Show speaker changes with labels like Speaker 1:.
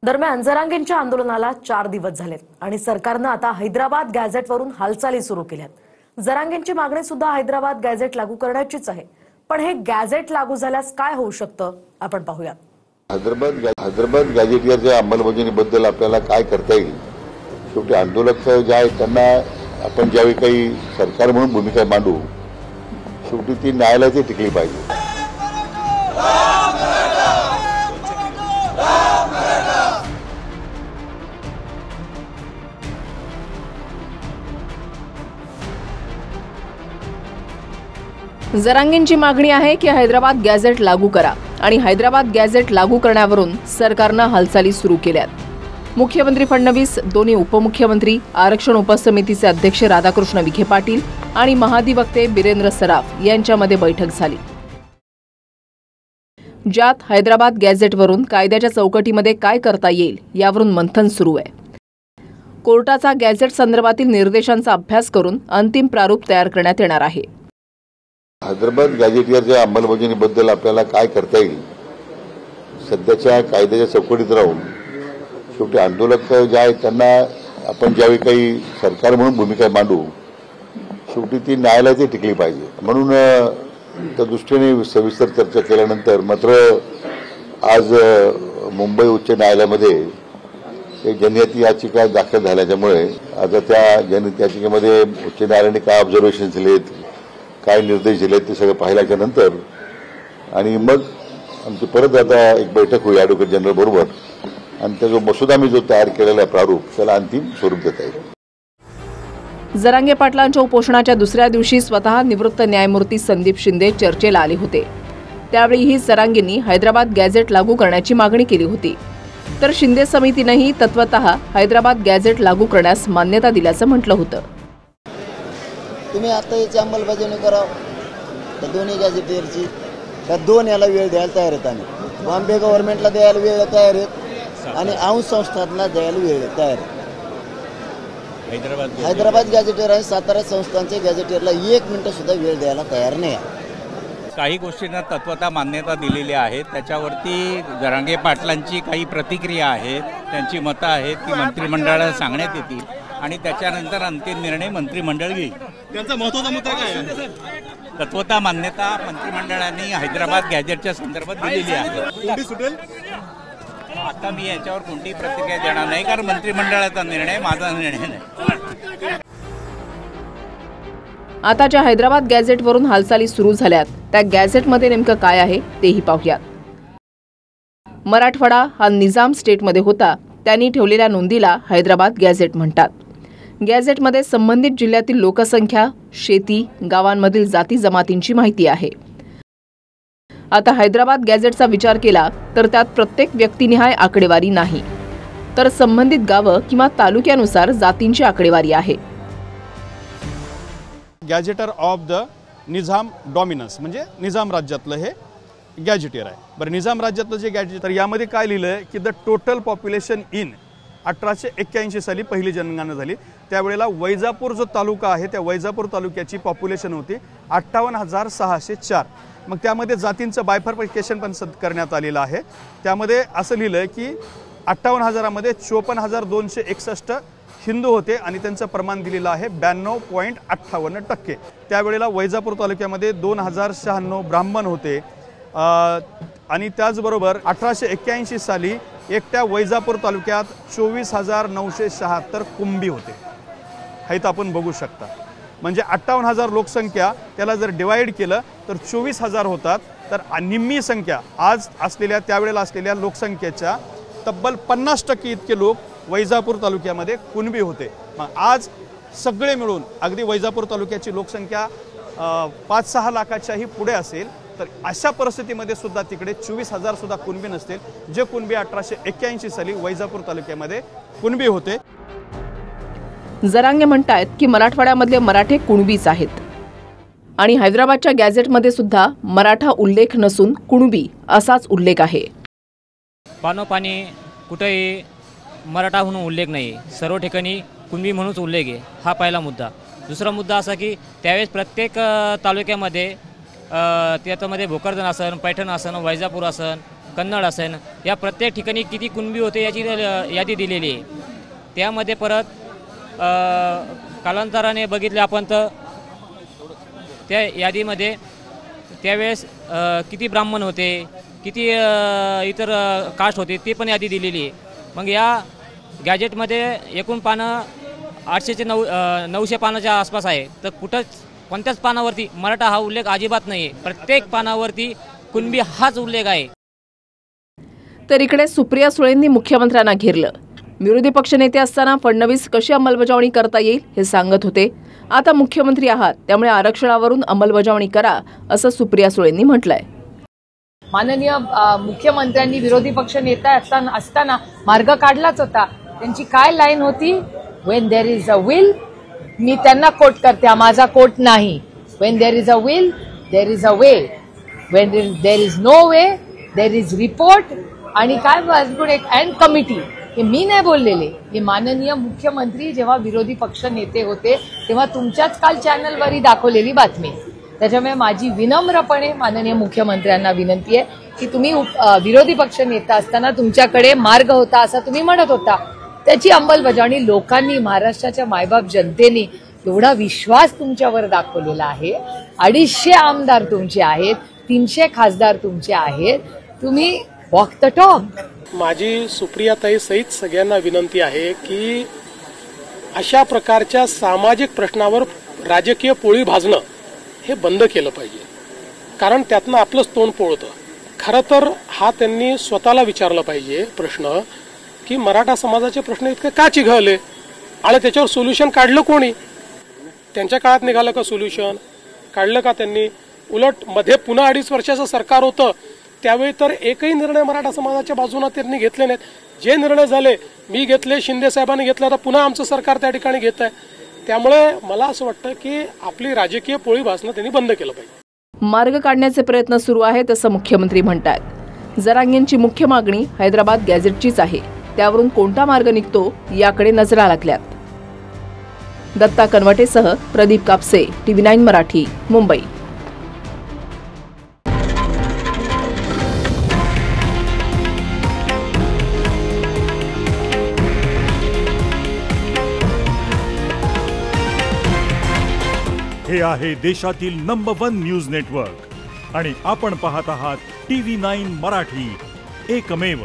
Speaker 1: दरम्यान जरांगेंच्या आंदोलनाला 4 दिवस झालेत आणि सरकारनं आता हैदराबाद गॅझेटवरून हालचाली सुरू केल्यात। जरांगेंची मागणी सुद्धा हैदराबाद गॅझेट लागू करण्याचीच आहे, पण हे गॅझेट लागू झाल्यास काय होऊ शकतं आपण पाहूया।
Speaker 2: हैदराबाद गॅझेटच्या अंमलबजावणीबद्दल आपल्याला काय करता येईल? शेवटी आंदोलक जे आहेत त्यांना आपण ज्यावेळी काही सरकार म्हणून भूमिका मांडू, शेवटी ती न्यायालयाची टिकली पाहिजे।
Speaker 3: जरांगेंची मागणी आहे की हैदराबाद गॅझेट लागू करा आणि हैदराबाद गॅझेट लागू करण्यावरून सरकारनं हालचाली सुरू केल्यात। मुख्यमंत्री फडणवीस, दोन्ही उपमुख्यमंत्री, आरक्षण उपसमितीचे अध्यक्ष राधाकृष्ण विखे पाटील आणि महाधिवक्ते बिरेंद्र सराफ यांच्यामध्ये बैठक झाली, ज्यात हैदराबाद गॅझेटवरून कायद्याच्या चौकटीमध्ये काय करता येईल यावरून मंथन सुरू आहे। कोर्टाचा गॅझेट संदर्भातील निर्देशांचा अभ्यास करून अंतिम प्रारूप तयार करण्यात येणार आहे।
Speaker 2: हैदराबाद गॅझेटच्या अंमलबजावणीबद्दल आपल्याला काय करता येईल? सध्याच्या कायद्याच्या चौकटीत राहून शेवटी आंदोलक जे आहेत त्यांना आपण ज्यावेळी काही सरकार म्हणून भूमिका मांडू, शेवटी ती न्यायालयाची टिकली पाहिजे। म्हणून त्या दृष्टीने सविस्तर चर्चा केल्यानंतर मात्र आज मुंबई उच्च न्यायालयामध्ये एक जनहित याचिका दाखल झाल्यामुळे आता त्या जनहित याचिकेमध्ये उच्च न्यायालयाने काय ऑब्झर्वेशन दिलेत, काय निर्देश दिले ते सगळं पाहिल्याच्या नंतर आणि मग आमची परत आता एक बैठक होईल ॲडव्होकेट जनरल बरोबर आणि त्याचा मसुदा मी जो तयार केलेला प्रारूप त्याला अंतिम स्वरूप देता येईल।
Speaker 3: जरांगे पाटलांच्या उपोषणाच्या दुसऱ्या दिवशी स्वतः निवृत्त न्यायमूर्ती संदीप शिंदे चर्चेला आले होते। त्यावेळीही जरांगेंनी हैदराबाद गॅझेट लागू करण्याची मागणी केली होती, तर शिंदे समितीनेही तत्वतः हैदराबाद गॅझेट लागू करण्यास मान्यता दिल्याचं म्हटलं होतं।
Speaker 4: तुम्ही आता याची अंमलबजावणी करा, त्या दोन्ही गॅझेटियरची त्या दोन याला वेळ द्यायला तयार आहेत। आम्ही बॉम्बे गव्हर्नमेंटला द्यायला वेळ तयार आहेत आणि अंश संस्थांना द्यायला वेळ तयार आहेत। हैदराबाद गॅझेटियर आणि सातारा संस्थांचे गॅझेटियरला 1 मिनिट सुद्धा वेळ द्यायला तयार नाही आहे।
Speaker 5: काही गोष्टींना तत्वतः मान्यता दिलेली आहे, त्याच्यावरती जरांगे पाटलांची काही प्रतिक्रिया आहेत, त्यांची मतं आहेत ती मंत्रिमंडळाला सांगण्यात येतील आणि त्याच्यानंतर अंतिम निर्णय मंत्रिमंडळ घेईल।
Speaker 6: त्यांचा महत्त्वाचा मुद्दा काय आहे?
Speaker 5: तत्वतः मान्यता मंत्रिमंडळाने हैदराबाद गॅझेटच्या संदर्भात दिलेली आहे।
Speaker 6: सुटेल
Speaker 5: आता मी याच्यावर कोणतीही प्रतिक्रिया देणार नाही, कारण मंत्रिमंडळाचा निर्णय माझा निर्णय नाही।
Speaker 3: आता ज्या हैदराबाद गॅझेटवरून हालचाली सुरू झाल्यात त्या गॅझेटमध्ये नेमकं काय आहे तेही पाहूयात। मराठवाडा हा निजाम स्टेटमध्ये होता, त्यांनी ठेवलेल्या नोंदीला हैदराबाद गॅझेट म्हणतात। गॅझेटमध्ये संबंधित जिल्ह्यातील लोकसंख्या, शेती, गावांमधील जाती जमातींची माहिती आहे। आता हैदराबाद गॅझेटचा विचार केला तर त्यात प्रत्येक व्यक्तिनिहाय आकडेवारी नाही, तर संबंधित गावं किंवा तालुक्यानुसार जातींची आकडेवारी आहे।
Speaker 6: Gazetteer of the Nizam dominance म्हणजे निजाम राज्यातलं हे गॅझेटियर आहे। बरं, निजाम राज्यातलं जे गॅझेटर यामध्ये काय लिहिलं की द टोटल पॉप्युलेशन इन 1881 साली पहिली जनगणना झाली, त्यावेळेला वैजापूर जो तालुका आहे त्या वैजापूर तालुक्याची पॉप्युलेशन होती 58,604। मग त्यामध्ये जातींचं बायफर्फिकेशन पण करण्यात आलेलं आहे। त्यामध्ये असं लिहिलं की 58,000मध्ये 54,261 हिंदू होते आणि त्यांचं प्रमाण दिलेलं आहे 92.58%। त्यावेळेला वैजापूर तालुक्यामध्ये 2,096 ब्राह्मण होते आणि त्याचबरोबर 1881 साली एकट्या वैजापूर तालुक्यात 24,976 कुंभी होते। हे तर आपण बघू शकता, म्हणजे 58,000 लोकसंख्या त्याला जर डिवाइड केलं तर 24,000 होतात, तर निम्मी संख्या आज असलेल्या त्यावेळेला असलेल्या लोकसंख्येच्या तब्बल 50% इतके लोक वैजापूर तालुक्यामध्ये कुणबी होते। मग आज सगळे मिळून अगदी वैजापूर तालुक्याची लोकसंख्या 5-6 लाखाच्याही पुढे असेल, तर अशा परिस्थितीमध्ये सुद्धा तिकडे 24,000 सुद्धा कुणबी नसतील, जे कुणबी 1881 साली वैजापूर तालुक्यामध्ये कुणबी होते।
Speaker 3: जरांगे म्हणतायत की मराठवाड्यामधले मराठे कुणबीच आहेत आणि हैदराबादच्या गॅझेटमध्ये सुद्धा मराठा उल्लेख नसून कुणबी असाच उल्लेख आहे।
Speaker 7: पानोपानी कुठेही मराठा म्हणून उल्लेख नाही, सर्व ठिकाणी कुणबी म्हणूनच उल्लेख आहे। हा पहिला मुद्दा। दुसरा मुद्दा असा की त्यावेळेस प्रत्येक तालुक्यामध्ये त्याच्यामध्ये भोकरदन असन, पैठण असन, वैजापूर असन, कन्नड असेल, या प्रत्येक ठिकाणी किती कुणबी होते याची यादी दिलेली आहे. त्यामध्ये परत कालांतराने बघितले आपण तर त्या यादीमध्ये त्यावेळेस किती ब्राह्मण होते, किती इतर कास्ट होते ते पण यादी दिलेली आहे. मग या गॅजेटमध्ये एकूण पानं 800 ते 900 पानाच्या आसपास आहे. तर कोणत्याच पानावरती मराठा हा उल्लेख अजिबात नाही आहे. प्रत्येक पानावरती कुणबी हाच उल्लेख आहे.
Speaker 3: तर इकडे सुप्रिया सुळेंनी मुख्यमंत्र्यांना घेरलं. विरोधी पक्षनेते असताना फडणवीस कशी अंमलबजावणी करता येईल हे सांगत होते. आता मुख्यमंत्री आहात त्यामुळे आरक्षणावरून अंमलबजावणी करा असं सुप्रिया सुळेंनी म्हटलंय.
Speaker 8: माननीय मुख्यमंत्र्यांनी विरोधी पक्ष नेता असताना मार्ग काढलाच होता. त्यांची काय लाईन होती? When there is a will, मी त्यांना कोट करते, हा माझा कोट नाही. When there is a will there is a way, when there is no way there is report. आणि काय एक अँड कमिटी, हे मी नाही बोललेले, हे माननीय मुख्यमंत्री जेव्हा विरोधी पक्ष नेते होते तेव्हा तुमच्याच काल चॅनलवरही दाखवलेली बातमी. त्याच्यामुळे माझी विनम्रपणे माननीय मुख्यमंत्र्यांना विनंती आहे की तुम्ही विरोधी पक्ष नेता असताना तुमच्याकडे मार्ग होता असं तुम्ही म्हणत होता, त्याची अंमलबजावणी लोकांनी, महाराष्ट्राच्या मायबाप जनतेने एवढा विश्वास तुमच्यावर दाखवलेला आहे. 250 आमदार तुमचे आहेत, 300 खासदार तुमचे आहेत, तुम्ही वॉक द टॉक.
Speaker 9: माझी सुप्रियाताई सहित सगळ्यांना विनंती आहे की अशा प्रकारच्या सामाजिक प्रश्नावर राजकीय पोळी भाजणं हे बंद केलं पाहिजे, कारण त्यातनं आपलंच तोंड पोळतं. खरं तर हा त्यांनी स्वतःला विचारला पाहिजे प्रश्न की मराठा समाजाचे प्रश्न इतके का चिघळले आणि त्याच्यावर सोल्युशन काढलं कोणी? त्यांच्या काळात निघालं का सोल्युशन? काढलं का त्यांनी? उलट मध्ये पुन्हा 2.5 वर्षाचं सरकार होतं त्यावेळी तर एकही निर्णय मराठा समाजाच्या बाजूने त्यांनी घेतले नाहीत. जे निर्णय झाले मी घेतले, शिंदे साहेबांनी घेतले, आता पुन्हा आमचं सरकार त्या ठिकाणी घेत आहे. त्यामुळे मला असं वाटतं की आपली राजकीय पोळी भासणं त्यांनी बंद केलं पाहिजे.
Speaker 3: मार्ग काढण्याचे प्रयत्न सुरू आहेत असं मुख्यमंत्री म्हणतात. जरांगेंची मुख्य मागणी हैदराबाद गॅझेटचीच आहे. त्यावरून कोणता मार्ग निघतो याकडे नजरा लागल्यात. दत्ता कनवटेसह प्रदीप कापसे, TV9 मराठी, मुंबई.
Speaker 10: हे आहे देशातील नंबर 1 न्यूज नेटवर्क आणि आपण पाहत आहात TV9 मराठी, एकमेव.